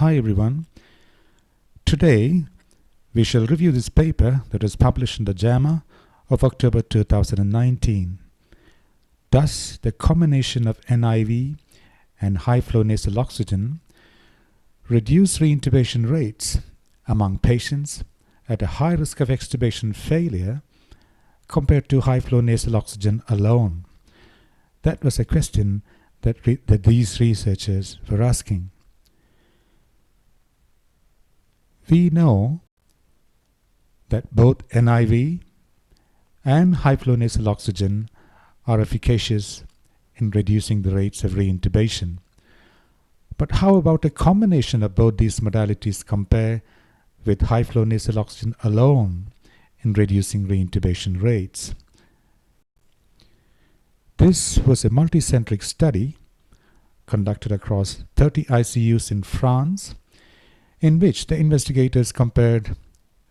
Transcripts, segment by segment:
Hi everyone. Today we shall review this paper that was published in the JAMA of October 2019. Does the combination of NIV and high-flow nasal oxygen reduce reintubation rates among patients at a high risk of extubation failure compared to high-flow nasal oxygen alone? That was a question that these researchers were asking. We know that both NIV and high-flow nasal oxygen are efficacious in reducing the rates of reintubation. But how about a combination of both these modalities compare with high-flow nasal oxygen alone in reducing reintubation rates? This was a multicentric study conducted across 30 ICUs in France, in which the investigators compared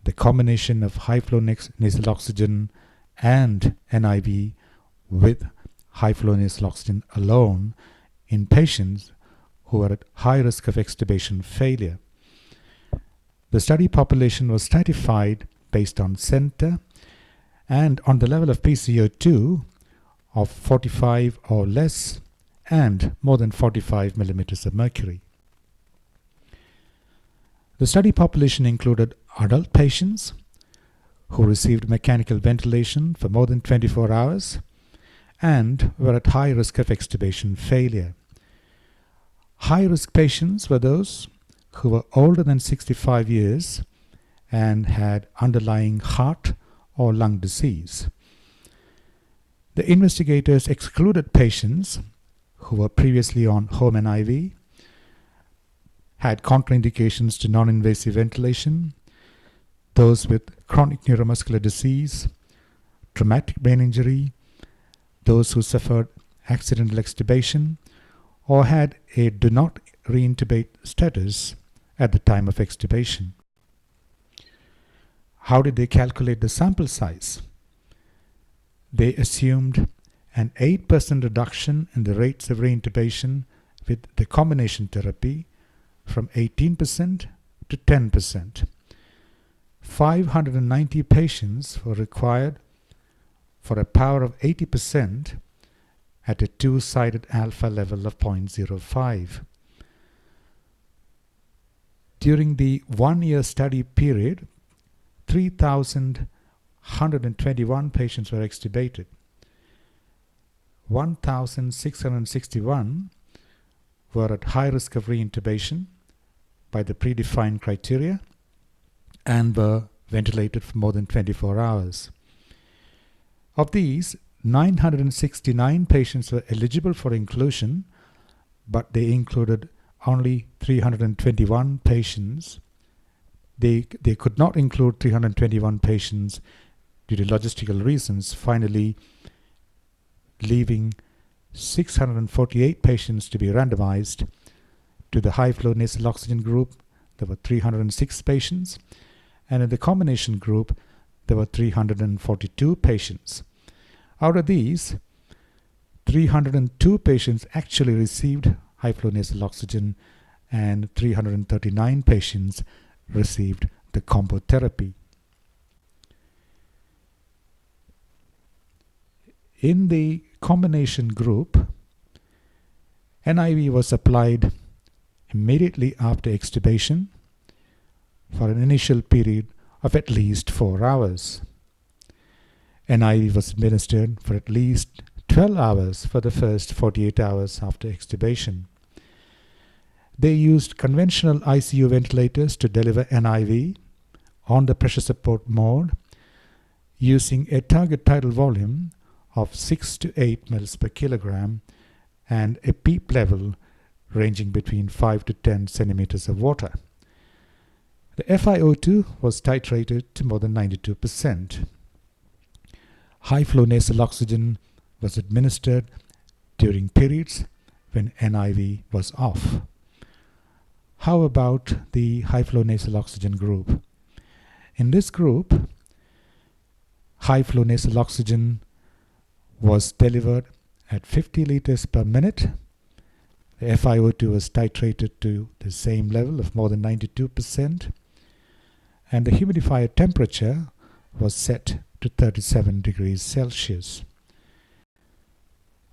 the combination of high-flow nasal oxygen and NIV with high-flow nasal oxygen alone in patients who are at high risk of extubation failure. The study population was stratified based on center and on the level of PCO2 of 45 or less and more than 45 millimeters of mercury. The study population included adult patients who received mechanical ventilation for more than 24 hours and were at high risk of extubation failure. High-risk patients were those who were older than 65 years and had underlying heart or lung disease. The investigators excluded patients who were previously on home NIV, had contraindications to non-invasive ventilation, those with chronic neuromuscular disease, traumatic brain injury, those who suffered accidental extubation, or had a do not reintubate status at the time of extubation. How did they calculate the sample size? They assumed an 8% reduction in the rates of reintubation with the combination therapy from 18% to 10%. 590 patients were required for a power of 80% at a two-sided alpha level of 0.05. During the one-year study period, 3,121 patients were extubated. 1,661 were at high risk of reintubation by the predefined criteria and were ventilated for more than 24 hours. Of these, 969 patients were eligible for inclusion, but they included only 321 patients. They could not include 321 patients due to logistical reasons, finally leaving 648 patients to be randomized. To the high-flow nasal oxygen group, there were 306 patients, and in the combination group, there were 342 patients. Out of these, 302 patients actually received high-flow nasal oxygen, and 339 patients received the combo therapy. In the combination group, NIV was applied immediately after extubation for an initial period of at least 4 hours. NIV was administered for at least 12 hours for the first 48 hours after extubation. They used conventional ICU ventilators to deliver NIV on the pressure support mode using a target tidal volume of 6 to 8 mL per kilogram and a PEEP level ranging between 5 to 10 centimeters of water. The FiO2 was titrated to more than 92%. High-flow nasal oxygen was administered during periods when NIV was off. How about the high-flow nasal oxygen group? In this group, high-flow nasal oxygen was delivered at 50 liters per minute The FiO2 was titrated to the same level of more than 92%, and the humidifier temperature was set to 37 degrees Celsius.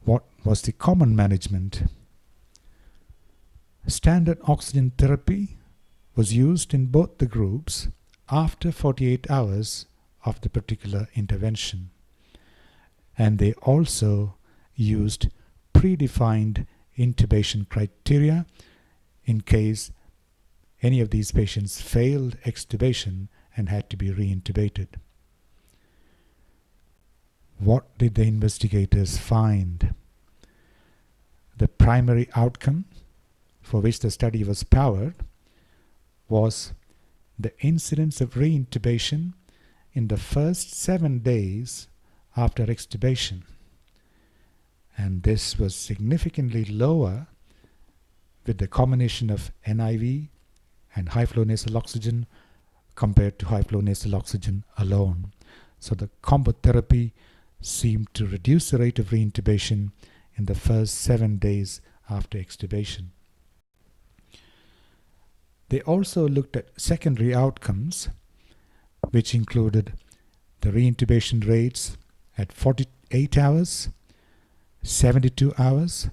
What was the common management? Standard oxygen therapy was used in both the groups after 48 hours of the particular intervention, and they also used predefined intubation criteria in case any of these patients failed extubation and had to be reintubated. What did the investigators find? The primary outcome for which the study was powered was the incidence of reintubation in the first 7 days after extubation. And this was significantly lower with the combination of NIV and high-flow nasal oxygen compared to high-flow nasal oxygen alone. So the combo therapy seemed to reduce the rate of reintubation in the first 7 days after extubation. They also looked at secondary outcomes, which included the reintubation rates at 48 hours, 72 hours,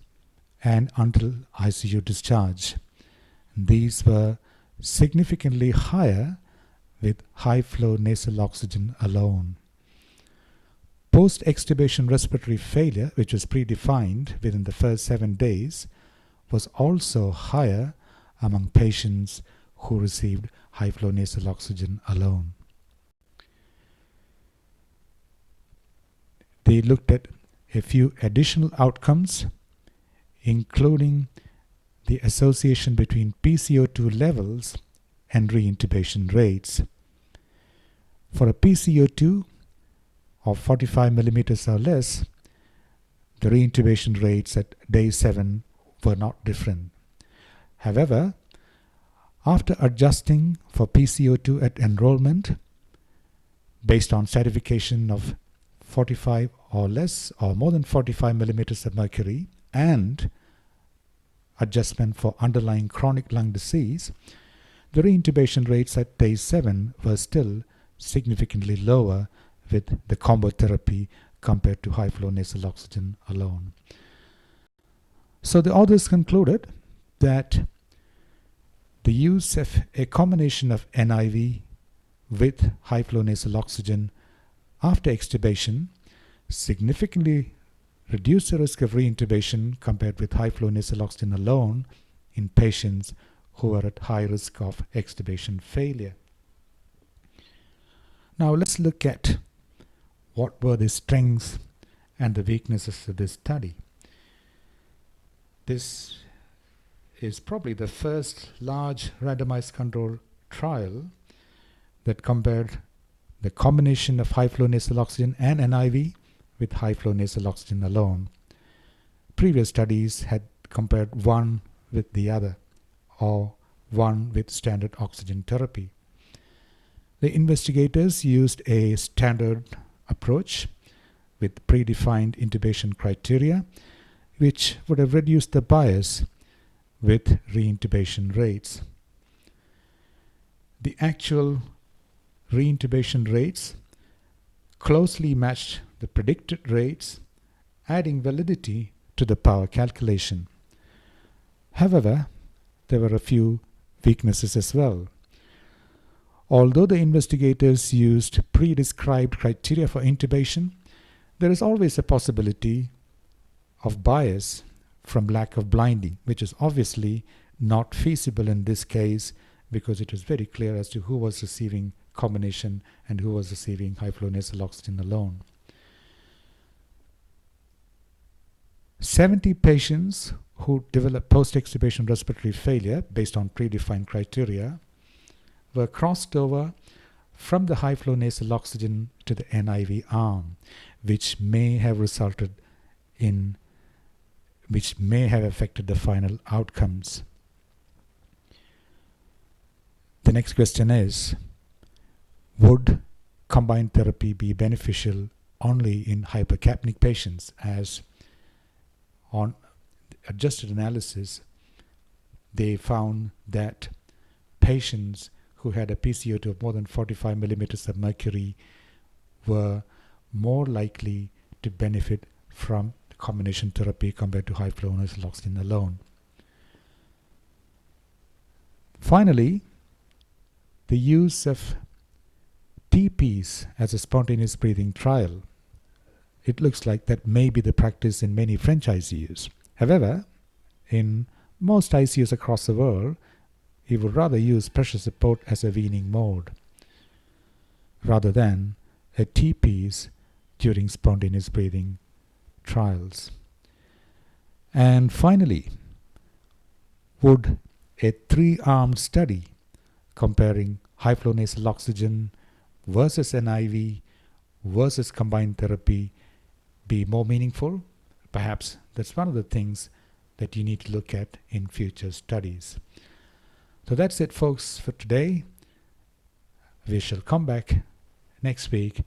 and until ICU discharge. These were significantly higher with high-flow nasal oxygen alone. Post-extubation respiratory failure, which was predefined within the first 7 days, was also higher among patients who received high-flow nasal oxygen alone. They looked at a few additional outcomes, including the association between PCO2 levels and reintubation rates. For a PCO2 of 45 millimeters or less, the reintubation rates at day 7 were not different. However, after adjusting for PCO2 at enrollment, based on stratification of 45 or less or more than 45 millimeters of mercury and adjustment for underlying chronic lung disease, the reintubation rates at day 7 were still significantly lower with the combo therapy compared to high-flow nasal oxygen alone. So the authors concluded that the use of a combination of NIV with high-flow nasal oxygen after extubation significantly reduced the risk of reintubation compared with high-flow nasal oxygen alone in patients who are at high risk of extubation failure. Now let's look at what were the strengths and the weaknesses of this study. This is probably the first large randomized control trial that compared the combination of high-flow nasal oxygen and NIV with high-flow nasal oxygen alone. Previous studies had compared one with the other or one with standard oxygen therapy. The investigators used a standard approach with predefined intubation criteria, which would have reduced the bias with reintubation rates. The actual reintubation rates closely matched the predicted rates, adding validity to the power calculation. However, there were a few weaknesses as well. Although the investigators used pre-described criteria for intubation, there is always a possibility of bias from lack of blinding, which is obviously not feasible in this case because it was very clear as to who was receiving combination and who was receiving high-flow nasal oxygen alone. 70 patients who developed post-extubation respiratory failure based on predefined criteria were crossed over from the high-flow nasal oxygen to the NIV arm, which may have affected the final outcomes. The next question is, would combined therapy be beneficial only in hypercapnic patients, as on adjusted analysis, they found that patients who had a PCO2 of more than 45 millimeters of mercury were more likely to benefit from the combination therapy compared to high flow nasal oxygen alone. Finally, the use of TPs as a spontaneous breathing trial. It looks like that may be the practice in many French ICUs. However, in most ICUs across the world, we would rather use pressure support as a weaning mode rather than a TPs during spontaneous breathing trials. And finally, would a 3-armed study comparing high flow nasal oxygen versus NIV versus combined therapy be more meaningful? Perhaps that's one of the things that you need to look at in future studies. So that's it, folks, for today. We shall come back next week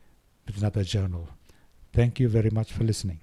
with another journal. Thank you very much for listening.